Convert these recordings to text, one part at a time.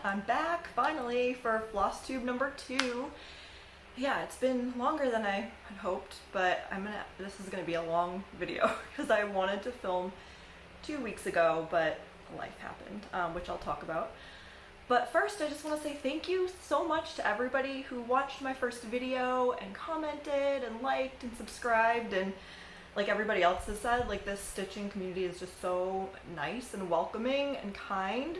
I'm back finally for Flosstube number 2. Yeah, it's been longer than I had hoped, but this is gonna be a long video because I wanted to film 2 weeks ago, but life happened, which I'll talk about. But first, I just want to say thank you so much to everybody who watched my first video and commented and liked and subscribed, and like everybody else has said, like this stitching community is just so nice and welcoming and kind.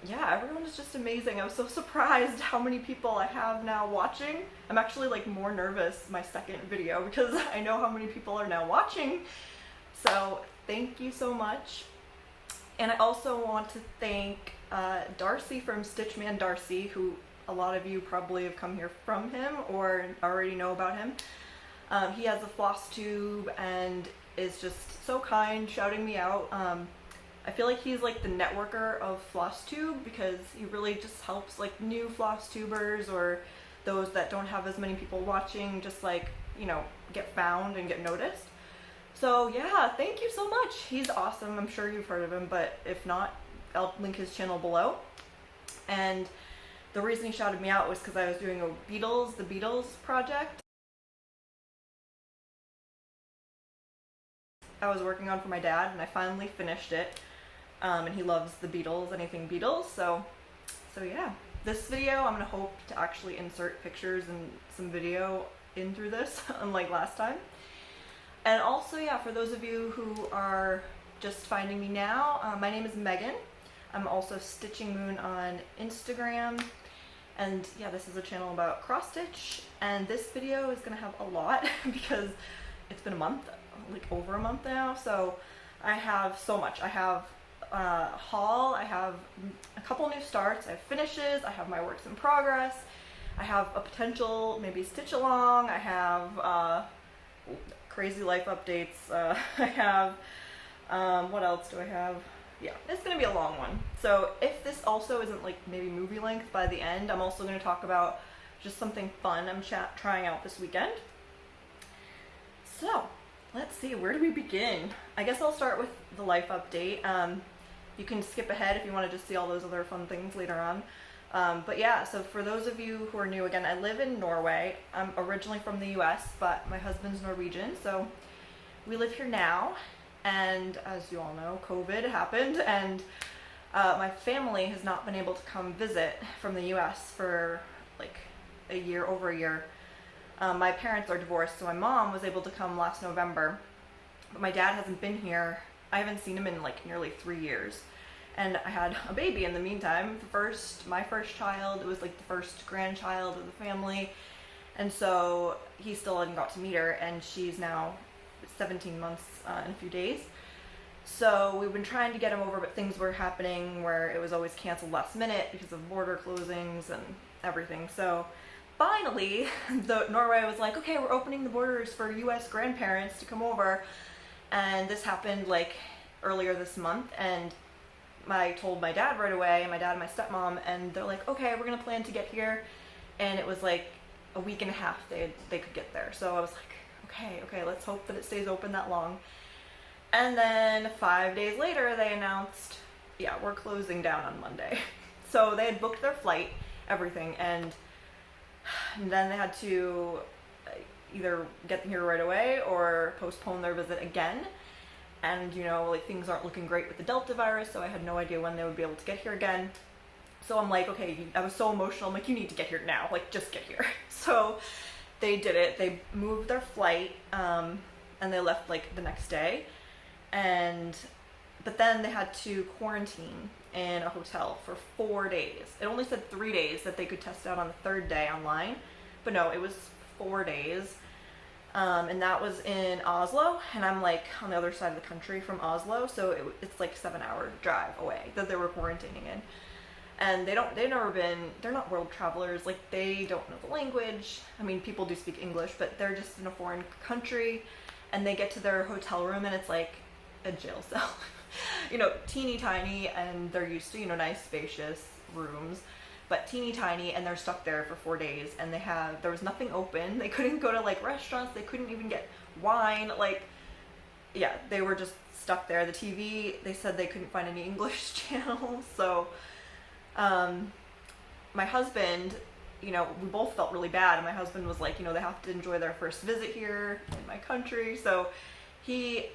Yeah, everyone is just amazing. I was so surprised how many people I have now watching. I'm actually like more nervous my second video because I know how many people are now watching. So thank you so much. And I also want to thank Darcy from Stitchman Darcy, who a lot of you probably have come here from him or already know about him. He has a Flosstube and is just so kind, shouting me out. I feel like he's like the networker of Flosstube because he really just helps like new Flosstubers or those that don't have as many people watching just like, you know, get found and get noticed. So yeah, thank you so much. He's awesome. I'm sure you've heard of him, but if not, I'll link his channel below. And the reason he shouted me out was because I was doing the Beatles project I was working on for my dad, and I finally finished it. And he loves the Beatles, anything Beatles, so yeah. This video, I'm gonna hope to actually insert pictures and some video in through this, unlike last time. And also, yeah, for those of you who are just finding me now, my name is Megan. I'm also Stitching Moon on Instagram. And yeah, this is a channel about cross stitch. And this video is gonna have a lot because it's been a month, like over a month now. So I have so much. I have a haul, I have a couple new starts, I have finishes, I have my works in progress, I have a potential maybe stitch along, I have crazy life updates, I have, what else do I have? Yeah, it's gonna be a long one. So if this also isn't like maybe movie length by the end, I'm also gonna talk about just something fun I'm trying out this weekend. So let's see, where do we begin? I guess I'll start with the life update. You can skip ahead if you want to just see all those other fun things later on. But yeah, so for those of you who are new, again, I live in Norway. I'm originally from the US, but my husband's Norwegian, so we live here now. And as you all know, COVID happened, and my family has not been able to come visit from the US for like over a year. My parents are divorced, so my mom was able to come last November, but my dad hasn't been here. I haven't seen him in like nearly 3 years, and I had a baby in the meantime. My first child, it was like the first grandchild of the family, and so he still hadn't got to meet her, and she's now 17 months in a few days. So we've been trying to get him over, but things were happening where it was always canceled last minute because of border closings and everything. So finally, Norway was like, okay, we're opening the borders for US grandparents to come over. And this happened like earlier this month, and I told my dad right away, my dad and my stepmom, and they're like, okay, we're gonna plan to get here. And it was like a week and a half they could get there. So I was like, okay, let's hope that it stays open that long. And then 5 days later, they announced, yeah, we're closing down on Monday. So they had booked their flight, everything, and then they had to either get them here right away or postpone their visit again. And you know, like things aren't looking great with the Delta virus, so I had no idea when they would be able to get here again. So I'm like, okay, I was so emotional. I'm like, you need to get here now, like just get here. So they did it. They moved their flight, and they left like the next day. But then they had to quarantine in a hotel for 4 days. It only said 3 days that they could test out on the third day online, but no, it was 4 days. And that was in Oslo, and I'm like on the other side of the country from Oslo, so it's like a 7-hour drive away that they were quarantining in. And they're not world travelers, like they don't know the language. I mean, people do speak English, but they're just in a foreign country, and they get to their hotel room and it's like a jail cell. You know, teeny tiny, and they're used to, you know, nice spacious rooms, but teeny tiny, and they're stuck there for 4 days, and there was nothing open. They couldn't go to like restaurants, they couldn't even get wine, like, yeah, they were just stuck there. The TV, they said they couldn't find any English channels, so My husband, you know, we both felt really bad, and my husband was like, you know, they have to enjoy their first visit here in my country, so he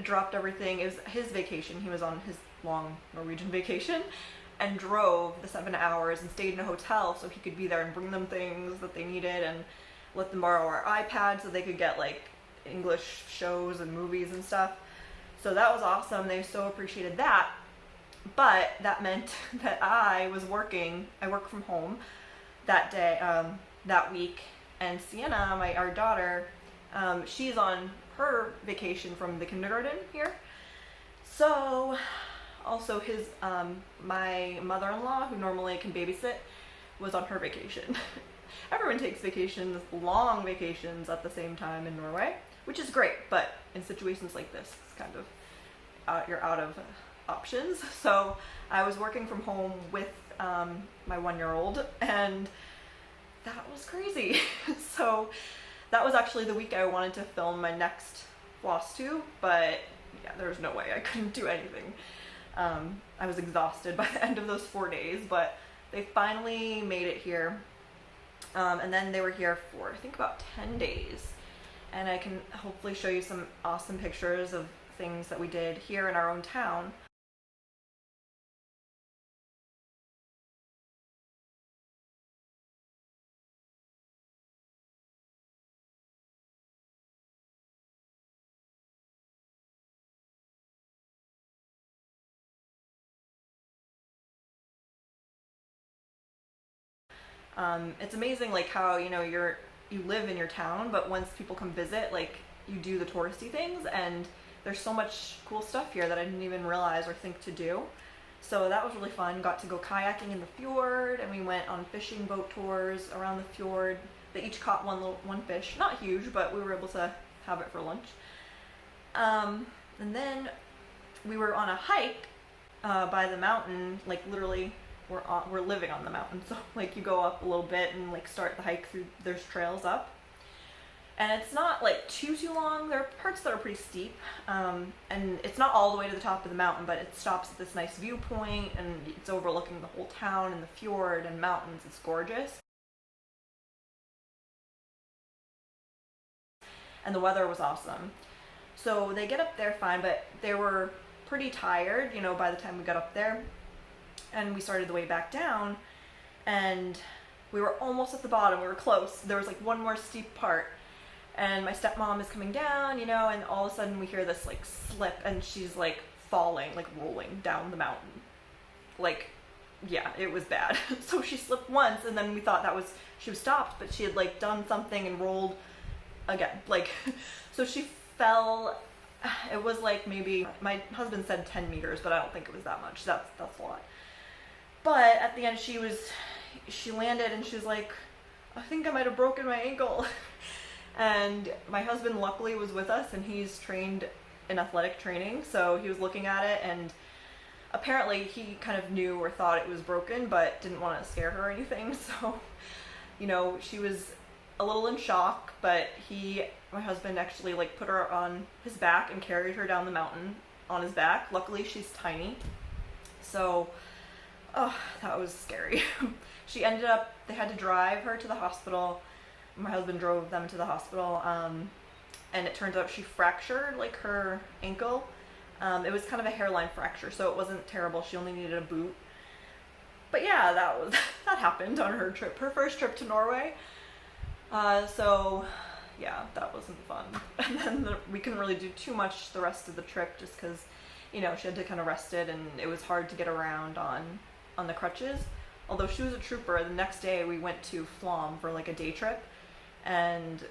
dropped everything. It was his vacation. He was on his long Norwegian vacation and drove the 7 hours and stayed in a hotel so he could be there and bring them things that they needed and let them borrow our iPad so they could get like English shows and movies and stuff. So that was awesome. They so appreciated that. But that meant that I was working. I work from home that day, that week, and Sienna, our daughter, she's on her vacation from the kindergarten here. So also my mother-in-law, who normally can babysit, was on her vacation. Everyone takes vacations, long vacations at the same time in Norway, which is great, but in situations like this, it's kind of, you're out of options. So I was working from home with my 1-year-old, and that was crazy. So that was actually the week I wanted to film my next Flosstube, but yeah, there was no way. I couldn't do anything. I was exhausted by the end of those 4 days, but they finally made it here. And then they were here for, I think, about 10 days. And I can hopefully show you some awesome pictures of things that we did here in our own town. It's amazing like how, you know, you live in your town, but once people come visit, like you do the touristy things, and there's so much cool stuff here that I didn't even realize or think to do. So that was really fun. Got to go kayaking in the fjord, and we went on fishing boat tours around the fjord. They each caught one fish, not huge, but we were able to have it for lunch. And then we were on a hike by the mountain, like literally we're living on the mountain, so like you go up a little bit and like start the hike through, there's trails up, and it's not like too long. There are parts that are pretty steep, and it's not all the way to the top of the mountain, but it stops at this nice viewpoint, and it's overlooking the whole town and the fjord and mountains. It's gorgeous, and the weather was awesome. So they get up there fine, but they were pretty tired, you know, by the time we got up there. And we started the way back down, and we were almost at the bottom. We were close. There was like one more steep part, and my stepmom is coming down, you know, and all of a sudden we hear this like slip, and she's like falling, like rolling down the mountain. Like, yeah, it was bad. So she slipped once, and then we thought she was stopped, but she had like done something and rolled again. Like, so she fell. It was like, maybe, my husband said 10 meters, but I don't think it was that much. That's a lot. But at the end, she landed, and she was like, I think I might have broken my ankle. And my husband luckily was with us, and he's trained in athletic training, so he was looking at it, and apparently he kind of knew or thought it was broken, but didn't want to scare her or anything. So, you know, she was a little in shock, but my husband actually like put her on his back and carried her down the mountain on his back. Luckily, she's tiny. So, oh, that was scary. They had to drive her to the hospital. My husband drove them to the hospital, and it turns out she fractured like her ankle. It was kind of a hairline fracture, so it wasn't terrible. She only needed a boot. But yeah, that happened on her trip, her first trip to Norway. So yeah, that wasn't fun. And then we couldn't really do too much the rest of the trip, just because, you know, she had to kind of rest it, and it was hard to get around on the crutches. Although she was a trooper, the next day we went to Flom for like a day trip, and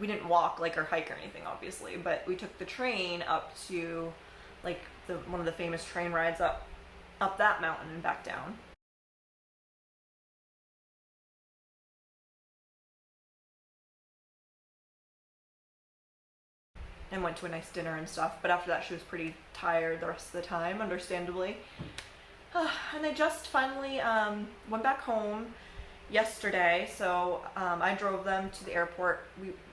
we didn't walk like or hike or anything, obviously, but we took the train up to like one of the famous train rides up that mountain and back down. And went to a nice dinner and stuff, but after that she was pretty tired the rest of the time, understandably. And I just finally went back home yesterday, so I drove them to the airport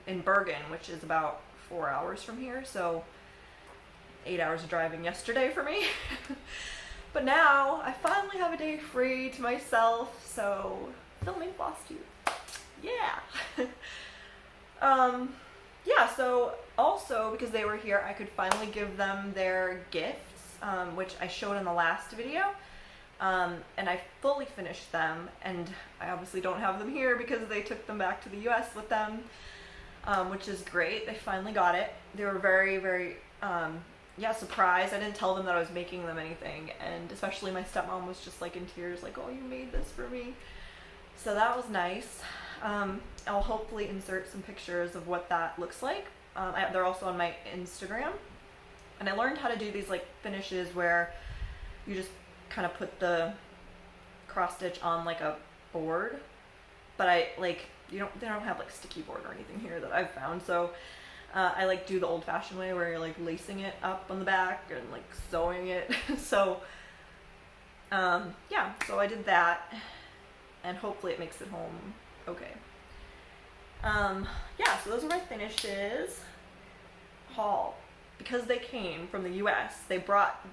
in Bergen, which is about 4 hours from here, so 8 hours of driving yesterday for me. But now I finally have have a day free to myself, so filming Flosstube. Yeah. Yeah, so also because they were here, I could finally give them their gifts, which I showed in the last video. And I fully finished them, and I obviously don't have them here because they took them back to the US with them, which is great. They finally got it. They were very, very, yeah, surprised. I didn't tell them that I was making them anything, and especially my stepmom was just like in tears, like, oh, you made this for me. So that was nice. I'll hopefully insert some pictures of what that looks like. They're also on my Instagram. And I learned how to do these like finishes where you just kind of put the cross stitch on like a board, but they don't have like sticky board or anything here that I've found. So I like do the old-fashioned way where you're like lacing it up on the back and like sewing it. So yeah, so I did that, and hopefully it makes it home okay. Yeah, so those are my finishes. Haul. Because they came from the US, they brought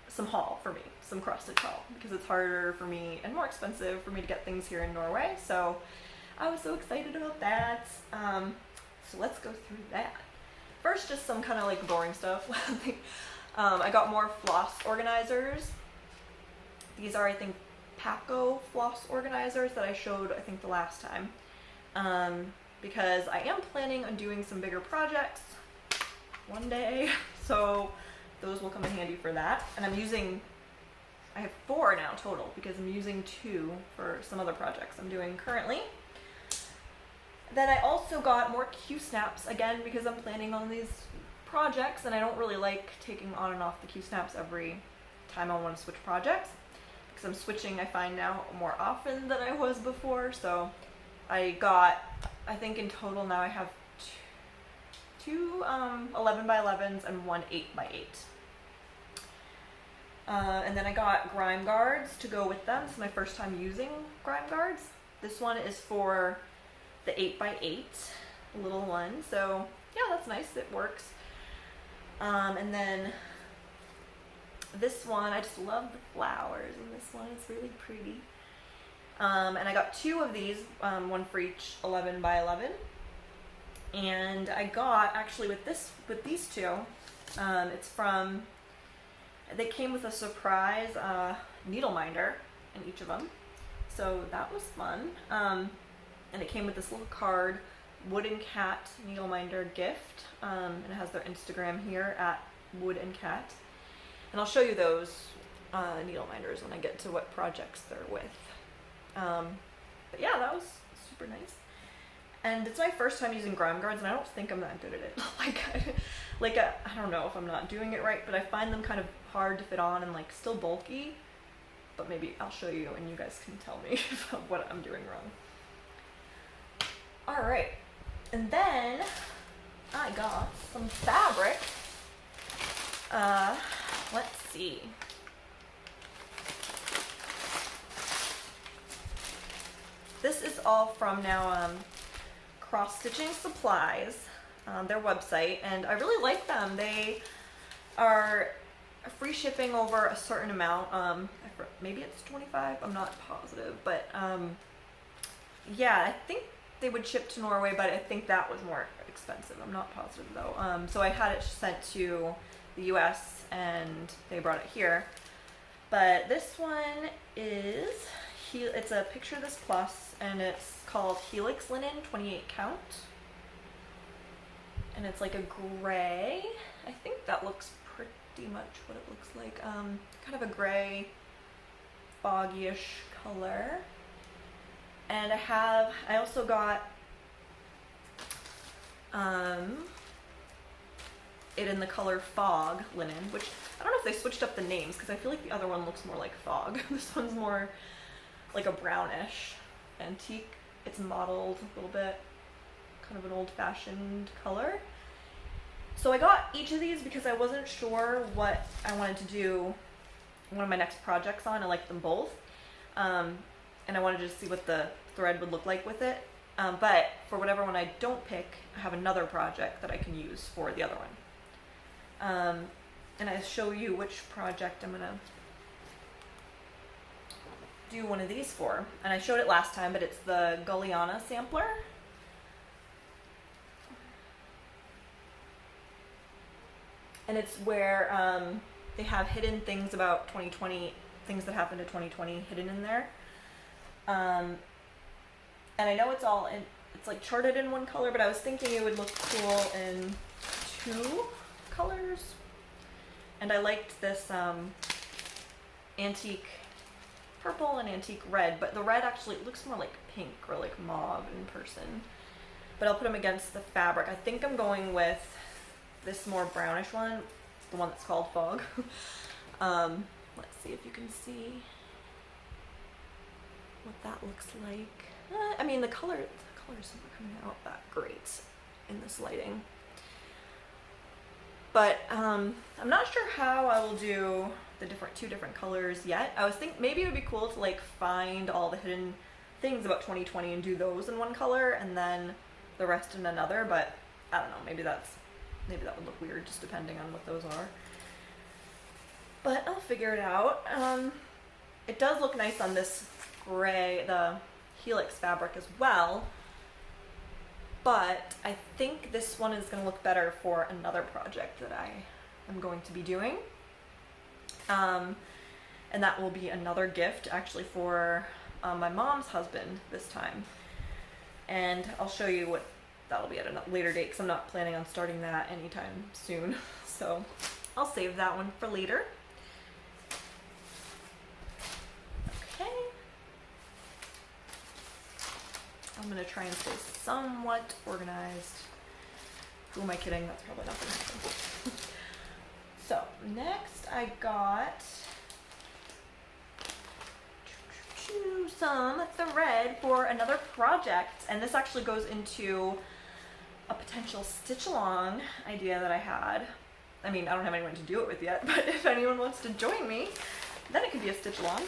some haul for me, some cross-stitch haul, because it's harder for me and more expensive for me to get things here in Norway. So I was so excited about that. So let's go through that. First, just some kind of like boring stuff. I got more floss organizers. These are, I think, Paco floss organizers that I showed, I think, the last time. Because I am planning on doing some bigger projects one day, so those will come in handy for that. And I have 4 now total, because I'm using 2 for some other projects I'm doing currently. Then I also got more Q-snaps, again, because I'm planning on these projects, and I don't really like taking on and off the Q-snaps every time I want to switch projects, because I'm switching, I find now, more often than I was before. So I got, I think in total now I have two 11x11s and one 8x8. And then I got grime guards to go with them. This is my first time using grime guards. This one is for the 8x8 little one. So yeah, that's nice, it works. And then this one, I just love the flowers in this one. It's really pretty. And I got 2 of these, one for each 11x11. And I got, actually with these 2, it's from, they came with a surprise needle minder in each of them. So that was fun. And it came with this little card, Wooden Cat needle minder gift. And it has their Instagram here at Wood and Cat. And I'll show you those needle minders when I get to what projects they're with. But yeah, that was super nice. And it's my first time using grime guards, and I don't think I'm that good at it. I don't know if I'm not doing it right, but I find them kind of hard to fit on and like still bulky. But maybe I'll show you and you guys can tell me what I'm doing wrong. All right, and then I got some fabric. Let's see. This is all from now Cross Stitching Supplies, their website, and I really like them. They are free shipping over a certain amount. Maybe it's 25, I'm not positive, but yeah, I think they would ship to Norway, but I think that was more expensive. I'm not positive though. So I had it sent to the US and they brought it here. But this one is, it's a Picture This Plus, and it's called Helix Linen 28 count. And it's like a gray. I think that looks pretty much what it looks like. Kind of a gray, foggy-ish color. And I also got it in the color Fog Linen, which I don't know if they switched up the names, because I feel like the other one looks more like fog. This one's more like a brownish antique. It's mottled a little bit, kind of an old-fashioned color. So I got each of these because I wasn't sure what I wanted to do one of my next projects on. I liked them both. And I wanted to see what the thread would look like with it. But for whatever one I don't pick, I have another project that I can use for the other one. And I'll show you which project I'm gonna do one of these for. And I showed it last time, but it's the Galliana sampler. And it's where they have hidden things about 2020, things that happened to 2020 hidden in there. And I know it's all in, it's like charted in one color, but I was thinking it would look cool in 2 colors. And I liked this antique purple and antique red, but the red actually looks more like pink or like mauve in person. But I'll put them against the fabric. I think I'm going with this more brownish one, the one that's called Fog. Let's see if you can see what that looks like. I mean, the colors aren't coming out that great in this lighting. But I'm not sure how I will do the 2 different colors yet. I was thinking maybe it would be cool to like find all the hidden things about 2020 and do those in one color and then the rest in another, but I don't know, maybe that would look weird just depending on what those are. But I'll figure it out. It does look nice on this gray, the helix fabric as well, but I think this one is going to look better for another project that I am going to be doing. And that will be another gift actually for my mom's husband this time. And I'll show you what that'll be at a later date because I'm not planning on starting that anytime soon. So I'll save that one for later. Okay. I'm going to try and stay somewhat organized. Who am I kidding? That's probably not going to happen. So next I got some thread for another project, and this actually goes into a potential stitch along idea that I had. I mean, I don't have anyone to do it with yet, but if anyone wants to join me, then it could be a stitch along.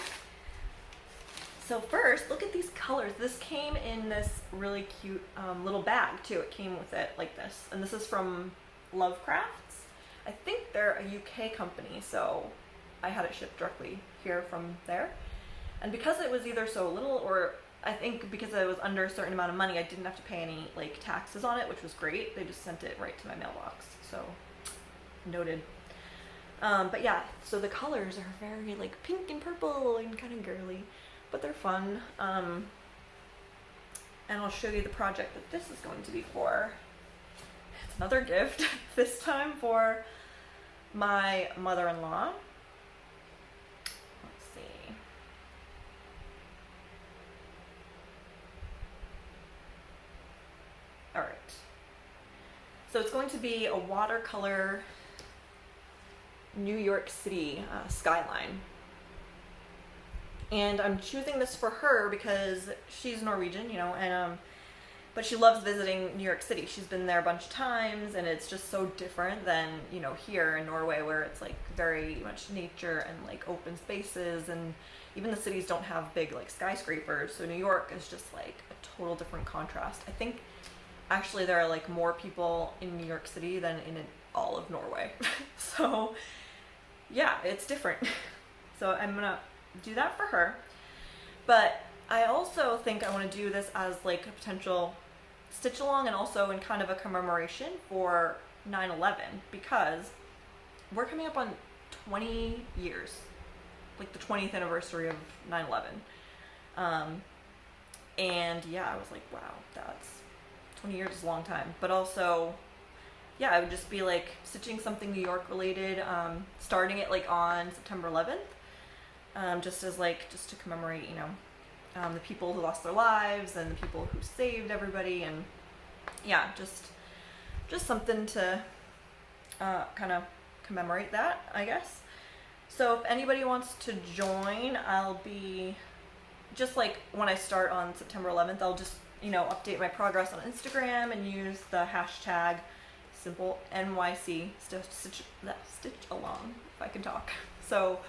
So first, look at these colors. This came in this really cute little bag too. It came with it like this, and this is from Lovecrafts. I think they're a UK company, so I had it shipped directly here from there. And because it was either so little, or I think because it was under a certain amount of money, I didn't have to pay any like taxes on it, which was great. They just sent it right to my mailbox, so noted. But yeah, so the colors are very like pink and purple and kind of girly, but they're fun. And I'll show you the project that this is going to be for. It's another gift, this time for my mother-in-law. Let's see. All right. So it's going to be a watercolor New York City skyline. And I'm choosing this for her because she's Norwegian, you know, and but she loves visiting New York City. She's been there a bunch of times, and it's just so different than, you know, here in Norway, where it's like very much nature and like open spaces, and even the cities don't have big like skyscrapers. So New York is just like a total different contrast. I think actually there are like more people in New York City than in all of Norway. So yeah, it's different. So I'm gonna do that for her. But I also think I want to do this as like a potential stitch along, and also in kind of a commemoration for 9/11, because we're coming up on 20 years, like the 20th anniversary of 9/11. And yeah, I was like, wow, that's 20 years is a long time. But also, yeah, I would just be like stitching something New York related, starting it like on September 11th, just to commemorate, you know, the people who lost their lives and the people who saved everybody, and yeah, just something to kind of commemorate that, I guess. So if anybody wants to join, I'll be just like when I start on September 11th, I'll just, you know, update my progress on Instagram and use the hashtag simple NYC stitch along, if I can talk. So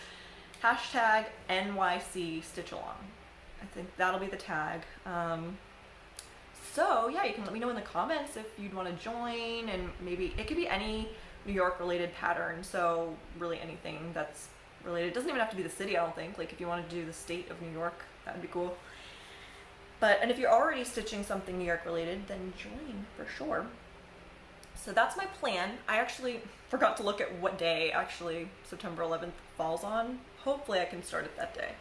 hashtag NYC stitch along. I think that'll be the tag. So yeah, you can let me know in the comments if you'd want to join, and maybe it could be any New York related pattern. So really anything that's related. It doesn't even have to be the city, I don't think. Like if you want to do the state of New York, that would be cool. And if you're already stitching something New York related, then join for sure. So that's my plan. I actually forgot to look at what day actually September 11th falls on. Hopefully I can start it that day.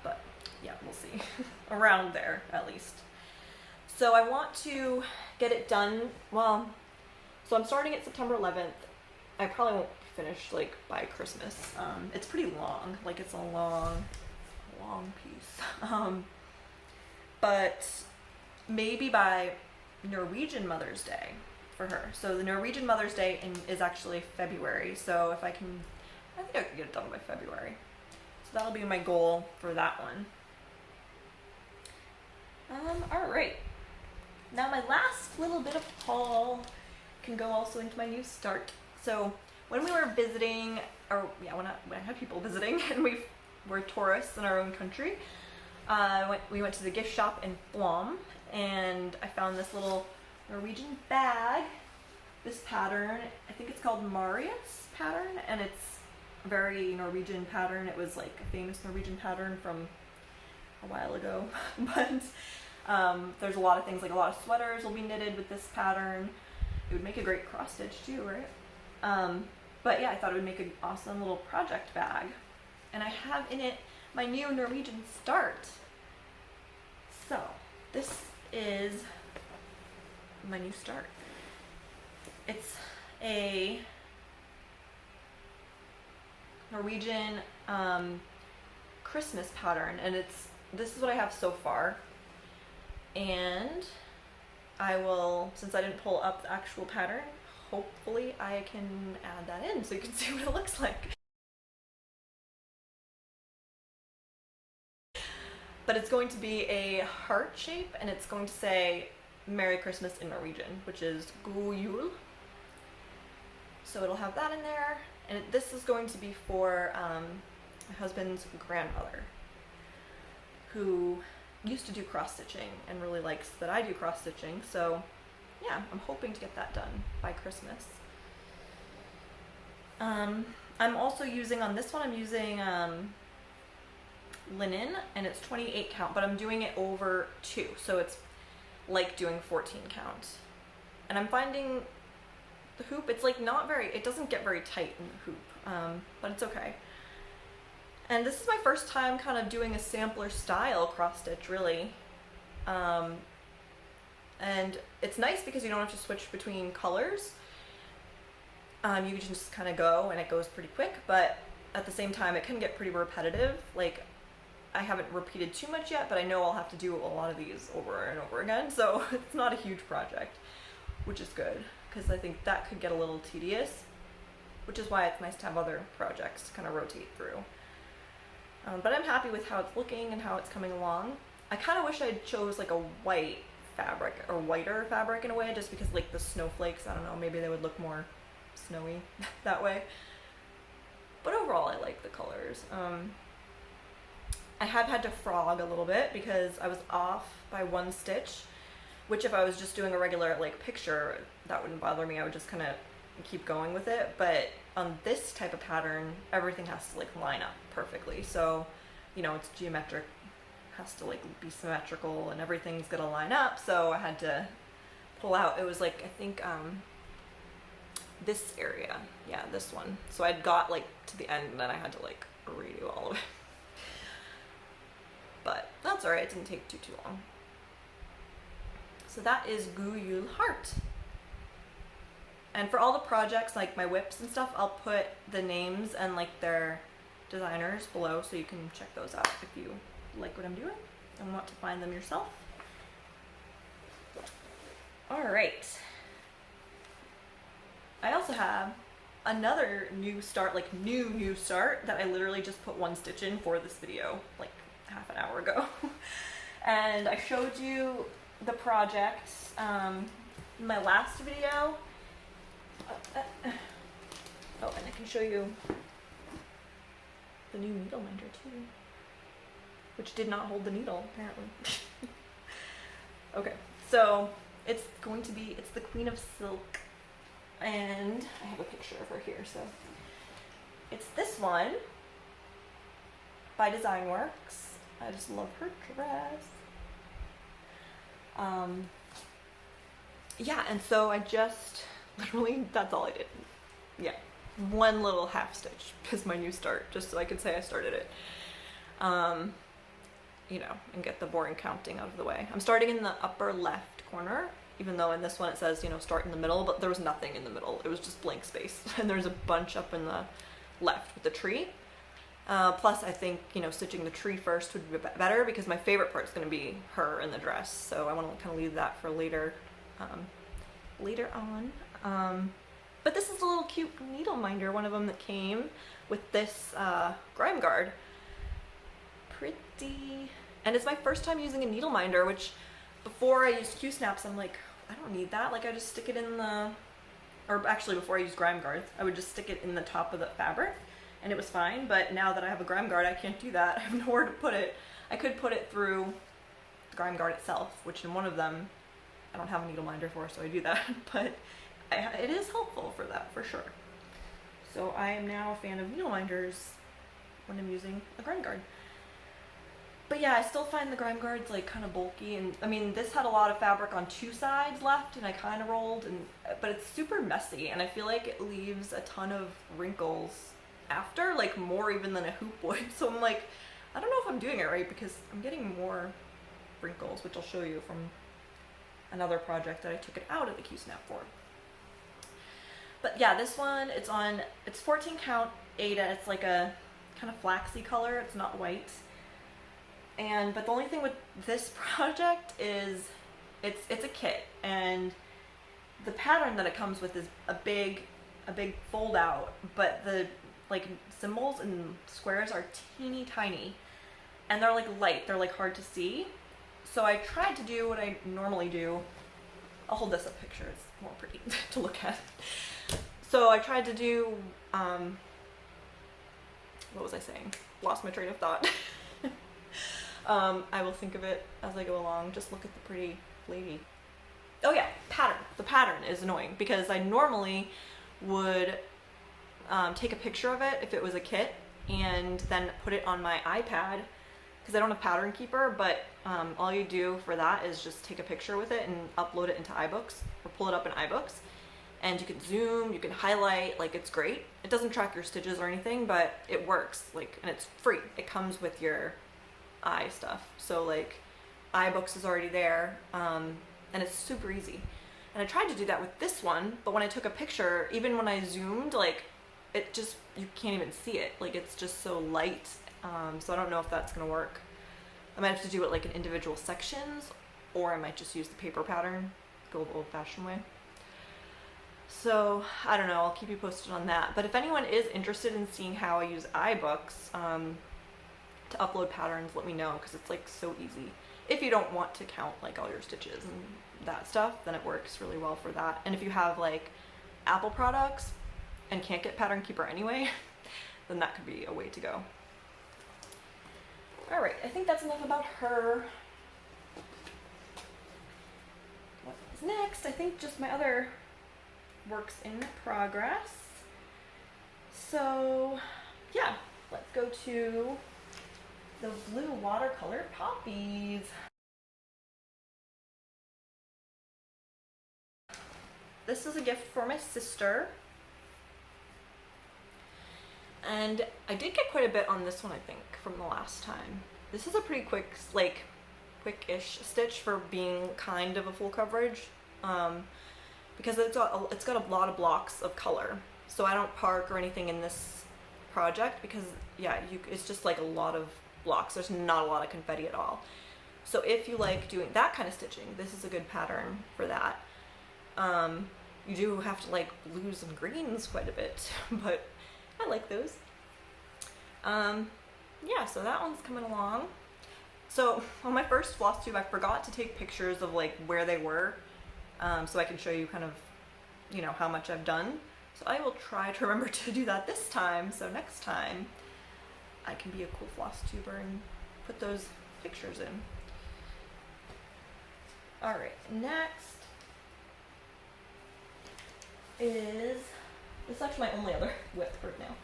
But yeah, we'll see. Around there, at least. So I want to get it done, well, so I'm starting it September 11th. I probably won't finish like by Christmas. It's pretty long, like it's a long piece. But maybe by Norwegian Mother's Day for her. So the Norwegian Mother's Day is actually February. So if I think I can get it done by February. So that'll be my goal for that one. All right. Now my last little bit of haul can go also into my new start. So when we were visiting, or yeah, when I had people visiting and we were tourists in our own country, we went to the gift shop in Flom, and I found this little Norwegian bag, this pattern. I think it's called Marius pattern, and it's a very Norwegian pattern. It was like a famous Norwegian pattern from a while ago, but there's a lot of things, like a lot of sweaters will be knitted with this pattern. It would make a great cross stitch too, right? But yeah, I thought it would make an awesome little project bag. And I have in it my new Norwegian start. So this is my new start. It's a Norwegian Christmas pattern, and this is what I have so far. And I will, since I didn't pull up the actual pattern, hopefully I can add that in so you can see what it looks like. But it's going to be a heart shape, and it's going to say Merry Christmas in Norwegian, which is God Jul. So it'll have that in there, and this is going to be for my husband's grandmother, who used to do cross stitching and really likes that I do cross stitching. So yeah, I'm hoping to get that done by Christmas. I'm also using, on this one, I'm using linen, and it's 28 count, but I'm doing it over 2, so it's like doing 14 count. And I'm finding the hoop, it's like not very, it doesn't get very tight in the hoop, but it's okay. And this is my first time kind of doing a sampler style cross stitch, really. And it's nice because you don't have to switch between colors. You can just kind of go, and it goes pretty quick, but at the same time it can get pretty repetitive. Like, I haven't repeated too much yet, but I know I'll have to do a lot of these over and over again, so it's not a huge project, which is good, because I think that could get a little tedious, which is why it's nice to have other projects to kind of rotate through. But I'm happy with how it's looking and how it's coming along. I kind of wish I chose like a white fabric, or whiter fabric in a way, just because like the snowflakes, I don't know, maybe they would look more snowy that way. But overall I like the colors. I have had to frog a little bit because I was off by 1 stitch, which if I was just doing a regular like picture, that wouldn't bother me. I would just kind of keep going with it. But on this type of pattern, everything has to like line up perfectly. So, you know, it's geometric, has to like be symmetrical, and everything's gonna line up. So I had to pull out. It was like, I think this area, yeah, this one. So I'd got like to the end, and then I had to like redo all of it. But that's alright, it didn't take too long. So that is God Jul Heart. And for all the projects, like my whips and stuff, I'll put the names and like their designers below, so you can check those out if you like what I'm doing and want to find them yourself. Alright. I also have another new start, like new start, that I literally just put 1 stitch in for this video, like half an hour ago. And I showed you the project in my last video. Oh, and I can show you the new needle minder too, which did not hold the needle apparently. Okay, so it's the Queen of Silk, and I have a picture of her here. So it's this one, by Design Works. I just love her dress. Yeah, and so I just literally, that's all I did. Yeah, one little half stitch is my new start, just so I could say I started it. You know, and get the boring counting out of the way. I'm starting in the upper left corner, even though in this one it says, you know, start in the middle, but there was nothing in the middle. It was just blank space. And there's a bunch up in the left with the tree. Plus, I think, you know, stitching the tree first would be better because my favorite part is going to be her in the dress. So I want to kind of leave that for later, later on. But this is a little cute needle minder, one of them that came with this grime guard. Pretty. And it's my first time using a needle minder, which before I used Q-snaps, I'm like, I don't need that. Like I just stick it in the, or actually before I used grime guards, I would just stick it in the top of the fabric and it was fine. But now that I have a grime guard, I can't do that. I have nowhere to put it. I could put it through the grime guard itself, which in one of them, I don't have a needle minder for, so I do that. But it is helpful for that, for sure. So I am now a fan of needle minders when I'm using a grime guard. But yeah, I still find the grime guards like kind of bulky, and I mean this had a lot of fabric on two sides left and I kind of rolled, but it's super messy and I feel like it leaves a ton of wrinkles after, like more even than a hoop would. So I'm like, I don't know if I'm doing it right because I'm getting more wrinkles, which I'll show you from another project that I took it out of the Q-snap for. But yeah, this one, it's 14 count Ada. It's like a kind of flaxy color. It's not white. But the only thing with this project is it's a kit, and the pattern that it comes with is a big fold out, but the like symbols and squares are teeny tiny and they're like light, they're like hard to see. So I tried to do what I normally do. I'll hold this up picture, it's more pretty to look at. So I tried to do what was I saying? Lost my train of thought. I will think of it as I go along. Just look at the pretty lady. Oh yeah, pattern. The pattern is annoying because I normally would take a picture of it if it was a kit and then put it on my iPad because I don't have Pattern Keeper, but all you do for that is just take a picture with it and upload it into iBooks or pull it up in iBooks, and you can zoom, you can highlight, like it's great. It doesn't track your stitches or anything, but it works, like, and it's free. It comes with your stuff, so like iBooks is already there, and it's super easy. And I tried to do that with this one, but when I took a picture, even when I zoomed, like it just, you can't even see it, like it's just so light. So I don't know if that's gonna work. I might have to do it like in individual sections, or I might just use the paper pattern, go the old-fashioned way. So I don't know, I'll keep you posted on that. But if anyone is interested in seeing how I use iBooks to upload patterns, let me know, because it's like so easy. If you don't want to count like all your stitches and that stuff, then it works really well for that. And if you have like Apple products and can't get Pattern Keeper anyway, then that could be a way to go. All right, I think that's enough about her. What's next? I think just my other works in progress. So yeah, let's go to the blue watercolor Poppies. This is a gift for my sister. And I did get quite a bit on this one, I think, from the last time. This is a pretty quick, like, quick-ish stitch for being kind of a full coverage, because it's got a lot of blocks of color. So I don't park or anything in this project because, yeah, it's just like a lot of blocks. There's not a lot of confetti at all. So if you like doing that kind of stitching, this is a good pattern for that. You do have to like blues and greens quite a bit, but I like those. Yeah, so that one's coming along. So on my first Flosstube, I forgot to take pictures of like where they were, so I can show you kind of, you know, how much I've done. So I will try to remember to do that this time, so next time I can be a cool Flosstuber and put those pictures in. Alright, next is, this is actually my only other whip right now.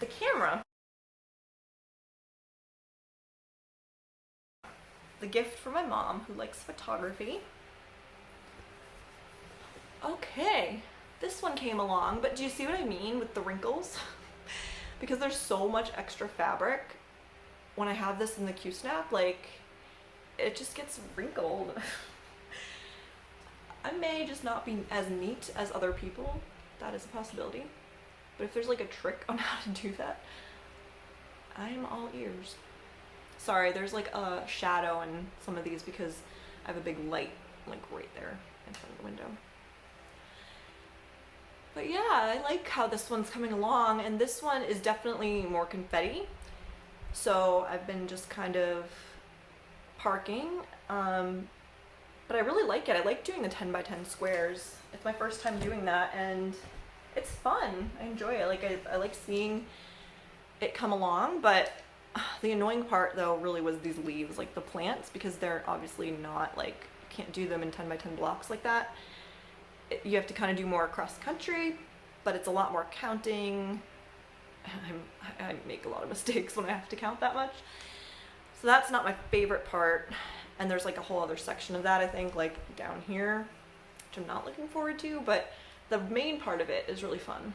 The camera. the gift from my mom, who likes photography. Okay, this one came along, but do you see what I mean with the wrinkles? Because there's so much extra fabric, when I have this in the Q-snap, like, it just gets wrinkled. I may just not be as neat as other people. That is a possibility. But if there's like a trick on how to do that, I'm all ears. Sorry, there's like a shadow in some of these because I have a big light like right there in front of the window. But yeah, I like how this one's coming along, and this one is definitely more confetti. So I've been just kind of parking, but I really like it. I like doing the 10 by 10 squares. It's my first time doing that, and it's fun. I enjoy it. Like I like seeing it come along, but the annoying part though really was these leaves, like the plants, because they're obviously not like, you can't do them in 10 by 10 blocks like that. You have to kind of do more cross country, but it's a lot more counting. I make a lot of mistakes when I have to count that much. So that's not my favorite part. And there's like a whole other section of that, I think, like down here, which I'm not looking forward to, but the main part of it is really fun.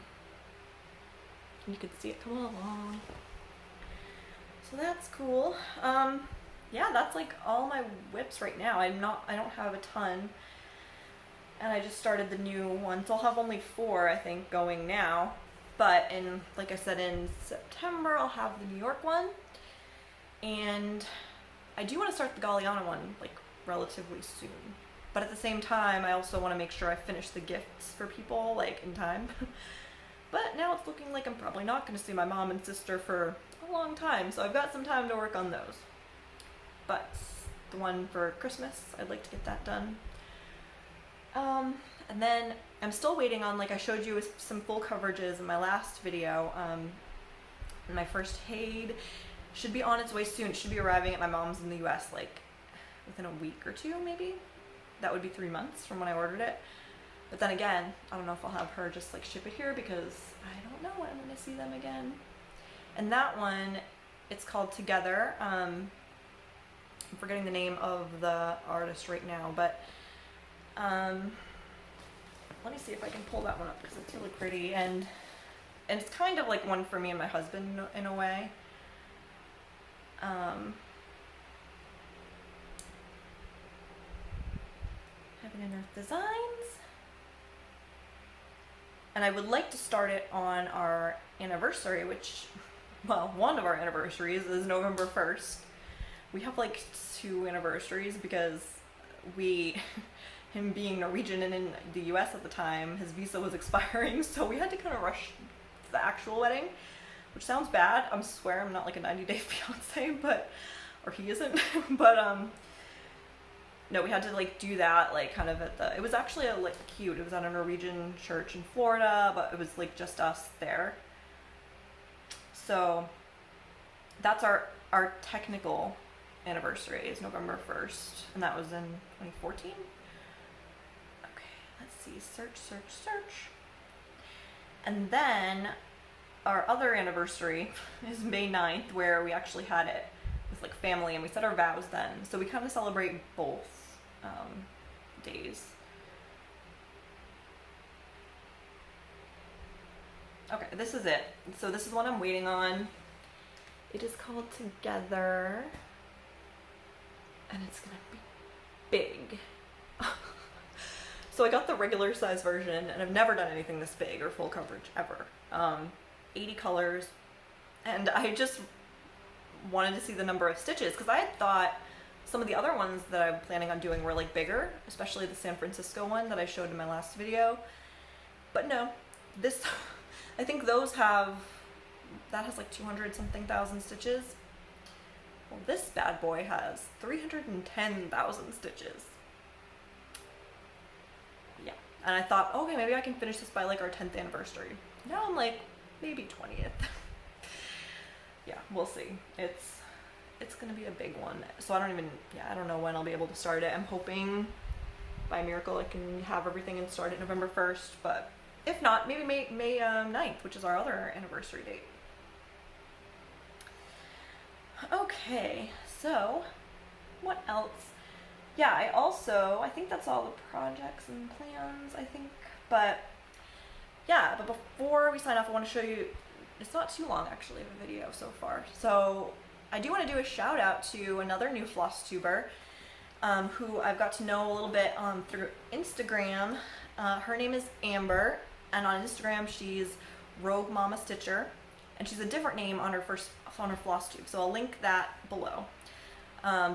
You can see it coming along. So that's cool. Yeah, that's like all my whips right now. I don't have a ton. And I just started the new one, so I'll have only 4, I think, going now. But in, like I said, in September, I'll have the New York one. And I do want to start the Galliana one, like, relatively soon. But at the same time, I also want to make sure I finish the gifts for people, like, in time. But now it's looking like I'm probably not going to see my mom and sister for a long time, so I've got some time to work on those. But the one for Christmas, I'd like to get that done. And then I'm still waiting on, like I showed you with some full coverages in my last video, my first Handmade should be on its way soon. It should be arriving at my mom's in the US like within a week or 2 maybe. That would be 3 months from when I ordered it. But then again, I don't know if I'll have her just like ship it here because I don't know when I'm going to see them again. And that one, it's called Together. I'm forgetting the name of the artist right now, but let me see if I can pull that one up because it's really pretty, and it's kind of like one for me and my husband in a way. Heaven and Earth Designs. And I would like to start it on our anniversary, which, well, one of our anniversaries is November 1st. We have like 2 anniversaries because him being Norwegian and in the US at the time, his visa was expiring, so we had to kind of rush the actual wedding, which sounds bad. I swear I'm not like a 90-day fiance, but, or he isn't, but no, we had to like do that like kind of at the, it was actually like cute. It was at a Norwegian church in Florida, but it was like just us there. So that's our technical anniversary is November 1st, and that was in 2014. Let's see, search. And then our other anniversary is May 9th, where we actually had it with like family, and we said our vows then. So we kind of celebrate both days. Okay, this is it. So this is what I'm waiting on. It is called Together, and it's gonna be big. So I got the regular size version, and I've never done anything this big or full coverage ever. 80 colors, and I just wanted to see the number of stitches because I had thought some of the other ones that I'm planning on doing were like bigger, especially the San Francisco one that I showed in my last video. But no, this, I think those have, that has like 200 something thousand stitches. Well, this bad boy has 310,000 stitches. Yeah, and I thought, okay, maybe I can finish this by like our 10th anniversary. Now I'm like, maybe 20th. Yeah, we'll see. It's gonna be a big one. So I don't know when I'll be able to start it. I'm hoping by miracle I can have everything and start it November 1st, but if not, maybe May 9th, which is our other anniversary date. Okay, so what else? Yeah, I think that's all the projects and plans, I think. But yeah, but before we sign off, I want to show you, it's not too long actually of a video so far. So I do want to do a shout out to another new Flosstuber who I've got to know a little bit through Instagram. Her name is Amber, and on Instagram she's Rogue Mama Stitcher, and she's a different name on her Flosstube. So I'll link that below,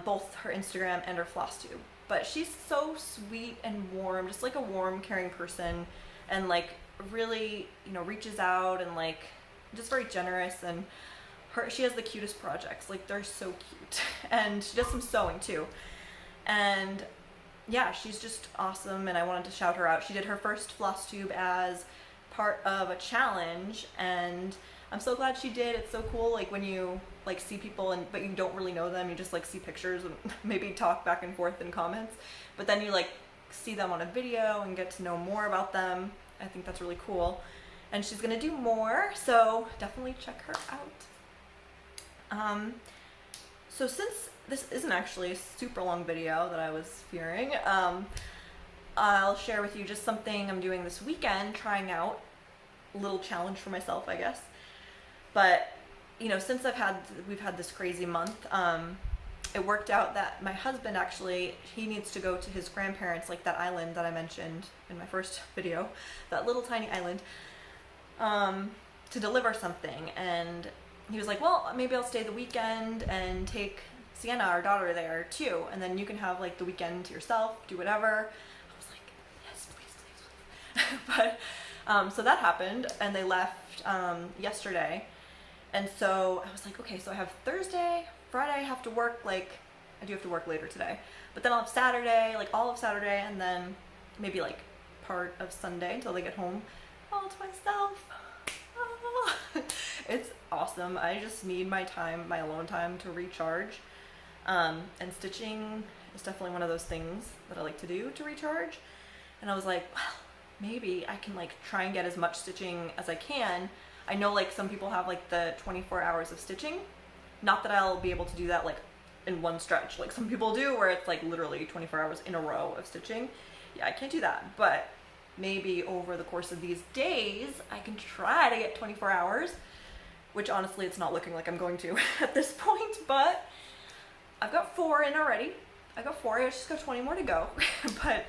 both her Instagram and her Flosstube. But she's so sweet and warm, just like a warm, caring person, and like really, you know, reaches out and like just very generous. And she has the cutest projects, like they're so cute. And she does some sewing too. And yeah, she's just awesome, and I wanted to shout her out. She did her first Flosstube as part of a challenge, and I'm so glad she did. It's so cool, like when you like see people but you don't really know them, you just like see pictures and maybe talk back and forth in comments, but then you like see them on a video and get to know more about them. I think that's really cool, and she's gonna do more, so definitely check her out. So since this isn't actually a super long video that I was fearing, I'll share with you just something I'm doing this weekend, trying out a little challenge for myself, I guess. But you know, since we've had this crazy month, it worked out that my husband actually, he needs to go to his grandparents, like that island that I mentioned in my first video, that little tiny island, to deliver something. And he was like, well, maybe I'll stay the weekend and take Tiana, our daughter, there too, and then you can have like the weekend to yourself, do whatever. I was like, yes, please, please, please. But so that happened, and they left yesterday. And so I was like, okay, so I have Thursday, Friday I have to work, like I do have to work later today, but then I'll have Saturday, like all of Saturday, and then maybe like part of Sunday until they get home, all to myself. Oh. It's awesome. I just need my time, my alone time, to recharge. And stitching is definitely one of those things that I like to do to recharge. And I was like, well, maybe I can like try and get as much stitching as I can. I know like some people have like the 24 hours of stitching. Not that I'll be able to do that like in one stretch like some people do, where it's like literally 24 hours in a row of stitching. Yeah, I can't do that, but maybe over the course of these days I can try to get 24 hours, which honestly it's not looking like I'm going to at this point, but I've got 4 in already. I got 4, I just got 20 more to go. But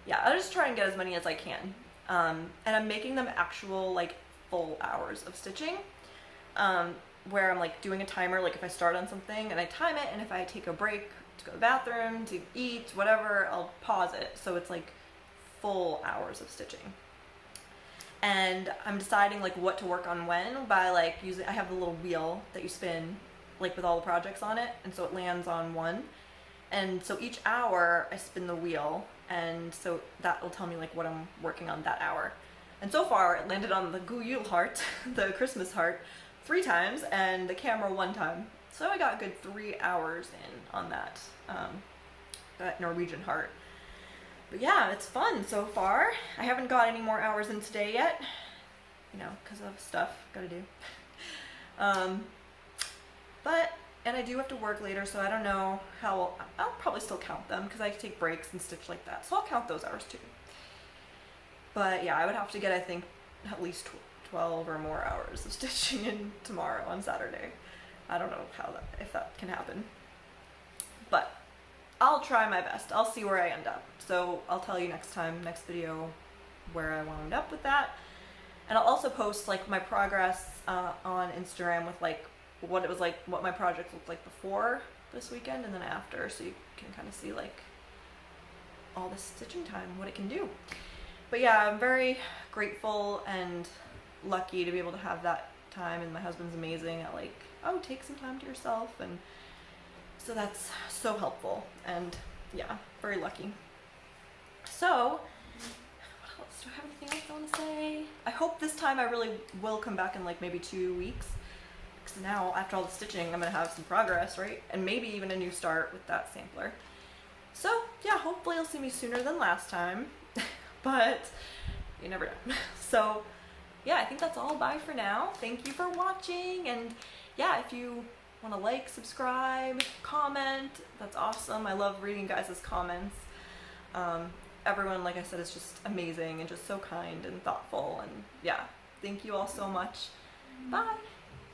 yeah, I'll just try and get as many as I can. And I'm making them actual like full hours of stitching, where I'm like doing a timer, like if I start on something and I time it, and if I take a break to go to the bathroom, to eat, whatever, I'll pause it. So it's like full hours of stitching. And I'm deciding like what to work on when by like using, I have the little wheel that you spin like with all the projects on it, and so it lands on one, and so each hour I spin the wheel, and so that will tell me like what I'm working on that hour. And so far it landed on the Jul heart, the Christmas heart, 3 times, and the camera 1 time. So I got a good 3 hours in on that that Norwegian heart. But yeah, it's fun so far. I haven't got any more hours in today yet, you know, because of stuff gotta do. And I do have to work later, so I don't know how, I'll probably still count them because I take breaks and stitch like that, so I'll count those hours too. But yeah, I would have to get, I think, at least 12 or more hours of stitching in tomorrow on Saturday. I don't know if that can happen, but I'll try my best. I'll see where I end up. So I'll tell you next video, where I wound up with that. And I'll also post like my progress on Instagram with like what it was like, what my project looked like before this weekend and then after, so you can kind of see like all the stitching time, what it can do. But yeah, I'm very grateful and lucky to be able to have that time, and my husband's amazing at like, oh, take some time to yourself, and so that's so helpful, and yeah, very lucky. So what else? Do I have anything else I want to say? I hope this time I really will come back in like maybe 2 weeks, because now after all the stitching I'm gonna have some progress, right? And maybe even a new start with that sampler. So yeah, hopefully you'll see me sooner than last time. But you never know. So yeah, I think that's all. Bye for now. Thank you for watching, and yeah, if you want to like, subscribe, comment. That's awesome. I love reading guys' comments. Everyone, like I said, is just amazing and just so kind and thoughtful, and yeah, thank you all so much. Bye.